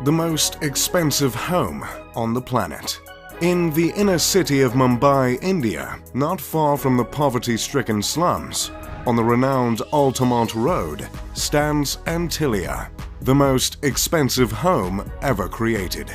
the most expensive home on the planet. In the inner city of Mumbai, India, not far from the poverty-stricken slums, on the renowned Altamont Road, stands Antilia, the most expensive home ever created.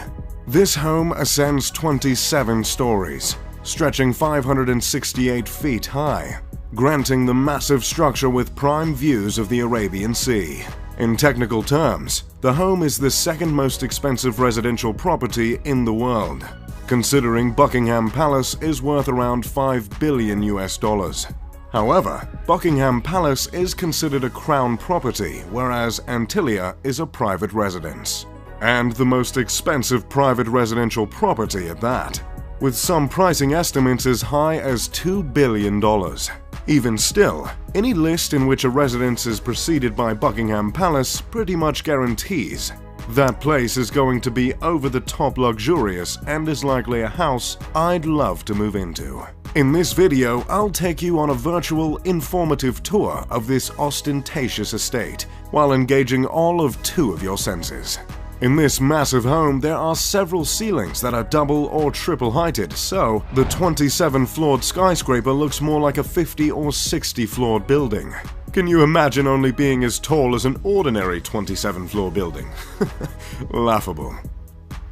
This home ascends 27 stories, stretching 568 feet high, granting the massive structure with prime views of the Arabian Sea. In technical terms, the home is the second most expensive residential property in the world, considering Buckingham Palace is worth around $5 billion US. However, Buckingham Palace is considered a crown property, whereas Antilia is a private residence. And the most expensive private residential property at that, with some pricing estimates as high as $2 billion. Even still, any list in which a residence is preceded by Buckingham Palace pretty much guarantees that place is going to be over-the-top luxurious and is likely a house I'd love to move into. In this video, I'll take you on a virtual, informative tour of this ostentatious estate, while engaging all of 2 of your senses. In this massive home, there are several ceilings that are double or triple heighted, so the 27-floored skyscraper looks more like a 50 or 60-floored building. Can you imagine only being as tall as an ordinary 27-floor building? Laughable.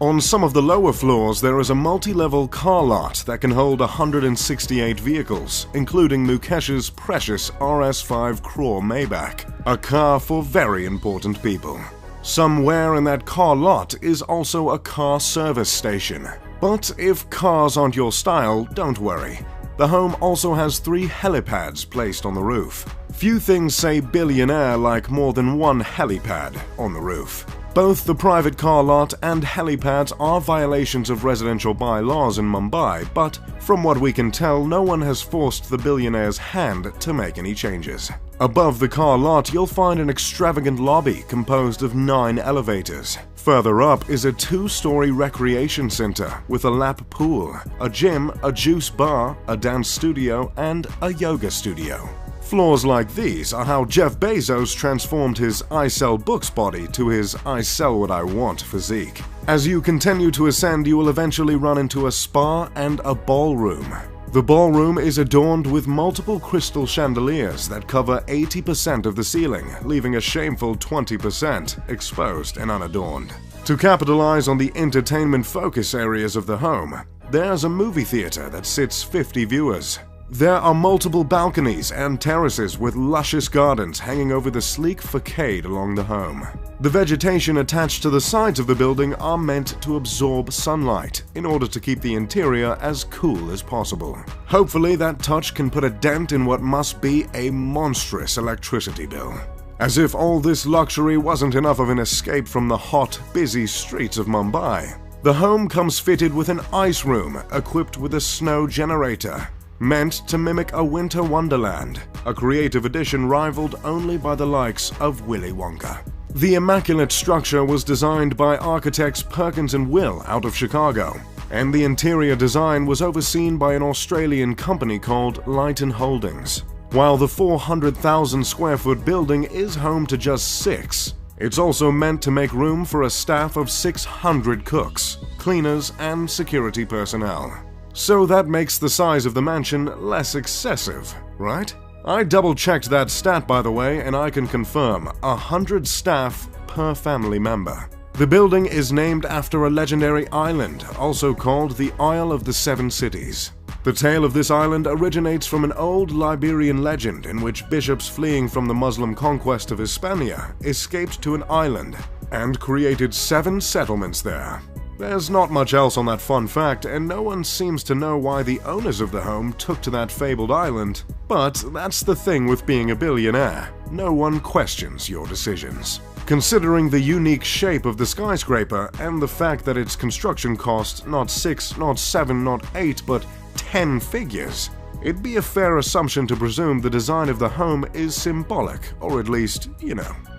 On some of the lower floors, there is a multi-level car lot that can hold 168 vehicles, including Mukesh's precious RS5 Crore Maybach, a car for very important people. Somewhere in that car lot is also a car service station. But if cars aren't your style, don't worry. The home also has 3 helipads placed on the roof. Few things say billionaire like more than one helipad on the roof. Both the private car lot and helipads are violations of residential bylaws in Mumbai, but from what we can tell, no one has forced the billionaire's hand to make any changes. Above the car lot, you'll find an extravagant lobby composed of 9 elevators. Further up is a 2-story recreation center with a lap pool, a gym, a juice bar, a dance studio, and a yoga studio. Floors like these are how Jeff Bezos transformed his I sell books body to his I sell what I want physique. As you continue to ascend, you will eventually run into a spa and a ballroom. The ballroom is adorned with multiple crystal chandeliers that cover 80% of the ceiling, leaving a shameful 20% exposed and unadorned. To capitalize on the entertainment focus areas of the home, there's a movie theater that sits 50 viewers. There are multiple balconies and terraces with luscious gardens hanging over the sleek facade along the home. The vegetation attached to the sides of the building are meant to absorb sunlight in order to keep the interior as cool as possible. Hopefully that touch can put a dent in what must be a monstrous electricity bill. As if all this luxury wasn't enough of an escape from the hot, busy streets of Mumbai, the home comes fitted with an ice room equipped with a snow generator, meant to mimic a winter wonderland, a creative addition rivaled only by the likes of Willy Wonka. The immaculate structure was designed by architects Perkins & Will out of Chicago, and the interior design was overseen by an Australian company called Lighton Holdings. While the 400,000 square foot building is home to just 6, it's also meant to make room for a staff of 600 cooks, cleaners, and security personnel. So that makes the size of the mansion less excessive, right? I double-checked that stat, by the way, and I can confirm 100 staff per family member. The building is named after a legendary island, also called the Isle of the Seven Cities. The tale of this island originates from an old Liberian legend in which bishops fleeing from the Muslim conquest of Hispania escaped to an island and created 7 settlements there. There's not much else on that fun fact, and no one seems to know why the owners of the home took to that fabled island. But that's the thing with being a billionaire. No one questions your decisions. Considering the unique shape of the skyscraper and the fact that its construction cost not 6, not 7, not 8, but 10 figures, it'd be a fair assumption to presume the design of the home is symbolic, or at least,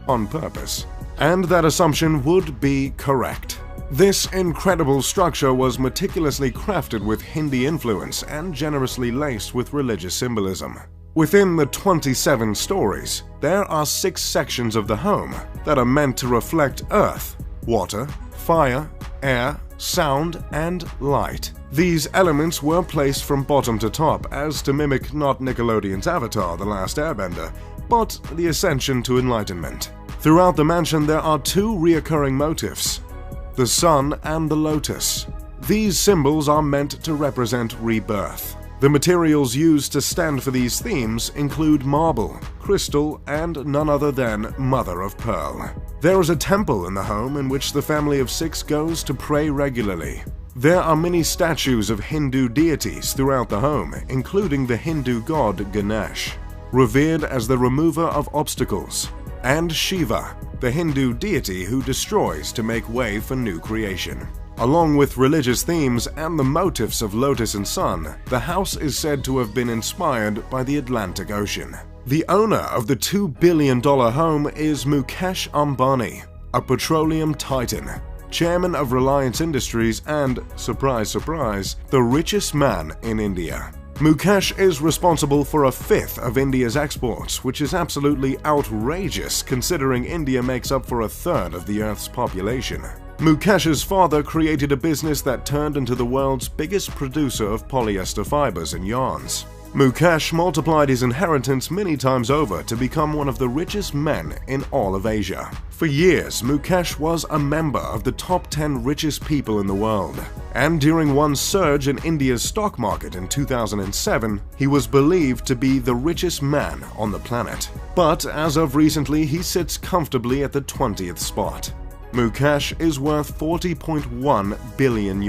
on purpose. And that assumption would be correct. This incredible structure was meticulously crafted with Hindi influence and generously laced with religious symbolism. Within the 27 stories, there are 6 sections of the home that are meant to reflect Earth, water, fire, air, sound, and light. These elements were placed from bottom to top as to mimic not Nickelodeon's Avatar: The Last Airbender, but the ascension to enlightenment. Throughout the mansion there are two reoccurring motifs: the sun and the lotus. These symbols are meant to represent rebirth. The materials used to stand for these themes include marble, crystal, and none other than mother of pearl. There is a temple in the home in which the family of 6 goes to pray regularly. There are many statues of Hindu deities throughout the home, including the Hindu god Ganesh, revered as the remover of obstacles, and Shiva, the Hindu deity who destroys to make way for new creation. Along with religious themes and the motifs of lotus and sun, the house is said to have been inspired by the Atlantic Ocean. The owner of the $2 billion home is Mukesh Ambani, a petroleum titan, chairman of Reliance Industries and, surprise surprise, the richest man in India. Mukesh is responsible for a fifth of India's exports, which is absolutely outrageous considering India makes up for a third of the Earth's population. Mukesh's father created a business that turned into the world's biggest producer of polyester fibers and yarns. Mukesh multiplied his inheritance many times over to become one of the richest men in all of Asia. For years, Mukesh was a member of the top 10 richest people in the world, and during one surge in India's stock market in 2007, he was believed to be the richest man on the planet. But as of recently, he sits comfortably at the 20th spot. Mukesh is worth $40.1 billion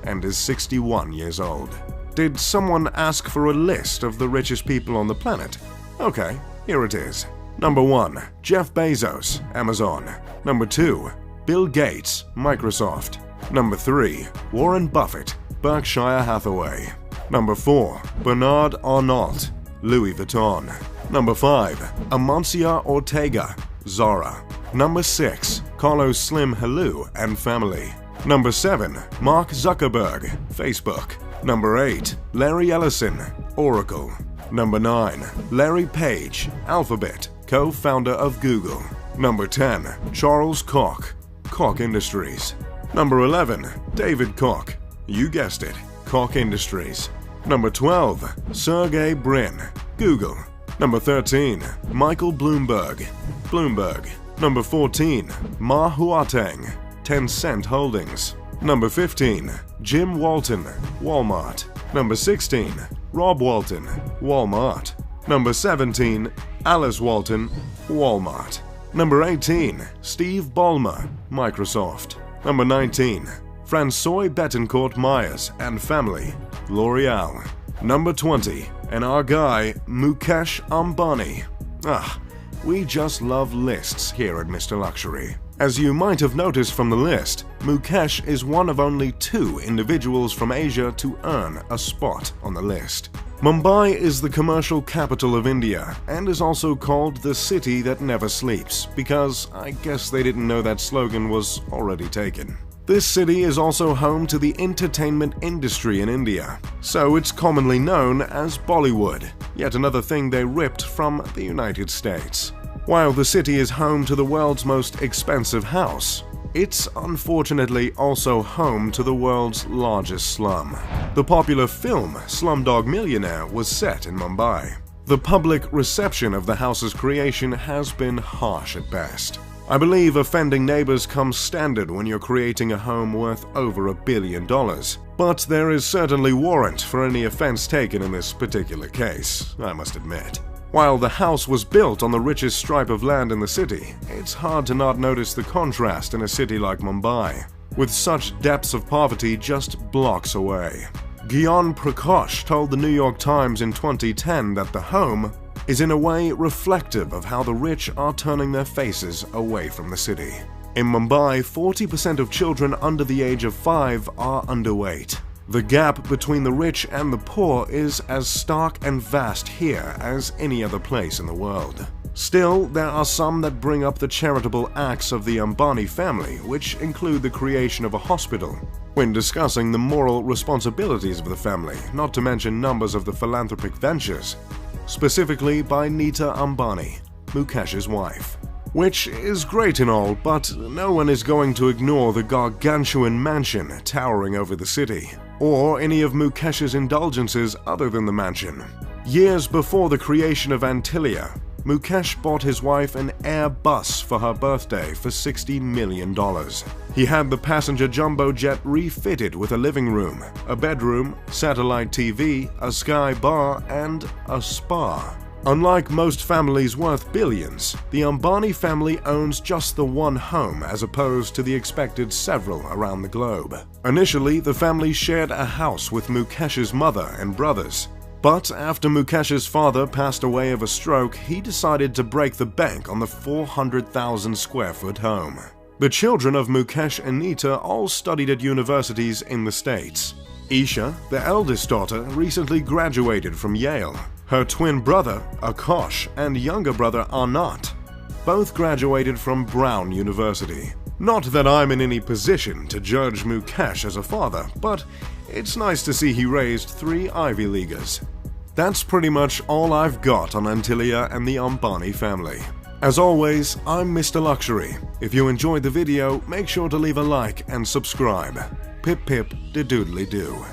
and is 61 years old. Did someone ask for a list of the richest people on the planet? Okay, here it is. Number 1. Jeff Bezos, Amazon. Number 2. Bill Gates, Microsoft. Number 3. Warren Buffett, Berkshire Hathaway. Number 4. Bernard Arnault, Louis Vuitton. Number 5. Amancio Ortega, Zara. Number 6. Carlos Slim Helou and family. Number 7. Mark Zuckerberg, Facebook. Number 8. Larry Ellison, Oracle. Number 9. Larry Page, Alphabet, co-founder of Google. Number 10. Charles Koch, Koch Industries. Number 11. David Koch, you guessed it, Koch Industries. Number 12. Sergey Brin, Google. Number 13. Michael Bloomberg, Bloomberg. Number 14. Ma Huateng, Tencent Holdings. Number 15. Jim Walton, Walmart. Number 16. Rob Walton, Walmart. Number 17. Alice Walton, Walmart. Number 18. Steve Ballmer, Microsoft. Number 19. François Bettencourt Myers and family, L'Oreal. Number 20. And our guy, Mukesh Ambani. We just love lists here at Mr. Luxury. As you might have noticed from the list, Mukesh is one of only 2 individuals from Asia to earn a spot on the list. Mumbai is the commercial capital of India and is also called the city that never sleeps because I guess they didn't know that slogan was already taken. This city is also home to the entertainment industry in India, so it's commonly known as Bollywood, yet another thing they ripped from the United States. While the city is home to the world's most expensive house, it's unfortunately also home to the world's largest slum. The popular film Slumdog Millionaire was set in Mumbai. The public reception of the house's creation has been harsh at best. I believe offending neighbors comes standard when you're creating a home worth over $1 billion, but there is certainly warrant for any offense taken in this particular case, I must admit. While the house was built on the richest stripe of land in the city, it's hard to not notice the contrast in a city like Mumbai, with such depths of poverty just blocks away. Gyan Prakash told the New York Times in 2010 that the home is in a way reflective of how the rich are turning their faces away from the city. In Mumbai, 40% of children under the age of 5 are underweight. The gap between the rich and the poor is as stark and vast here as any other place in the world. Still, there are some that bring up the charitable acts of the Ambani family, which include the creation of a hospital, when discussing the moral responsibilities of the family, not to mention numbers of the philanthropic ventures, specifically by Nita Ambani, Mukesh's wife. Which is great and all, but no one is going to ignore the gargantuan mansion towering over the city, or any of Mukesh's indulgences other than the mansion. Years before the creation of Antilia, Mukesh bought his wife an Airbus for her birthday for $60 million. He had the passenger jumbo jet refitted with a living room, a bedroom, satellite TV, a sky bar, and a spa. Unlike most families worth billions, the Ambani family owns just the one home as opposed to the expected several around the globe. Initially, the family shared a house with Mukesh's mother and brothers. But after Mukesh's father passed away of a stroke, he decided to break the bank on the 400,000 square foot home. The children of Mukesh and Nita all studied at universities in the States. Isha, the eldest daughter, recently graduated from Yale. Her twin brother, Akash, and younger brother, Anat, both graduated from Brown University. Not that I'm in any position to judge Mukesh as a father, but it's nice to see he raised 3 Ivy Leaguers. That's pretty much all I've got on Antilia and the Ambani family. As always, I'm Mr. Luxury. If you enjoyed the video, make sure to leave a like and subscribe. Pip pip de doodly doo.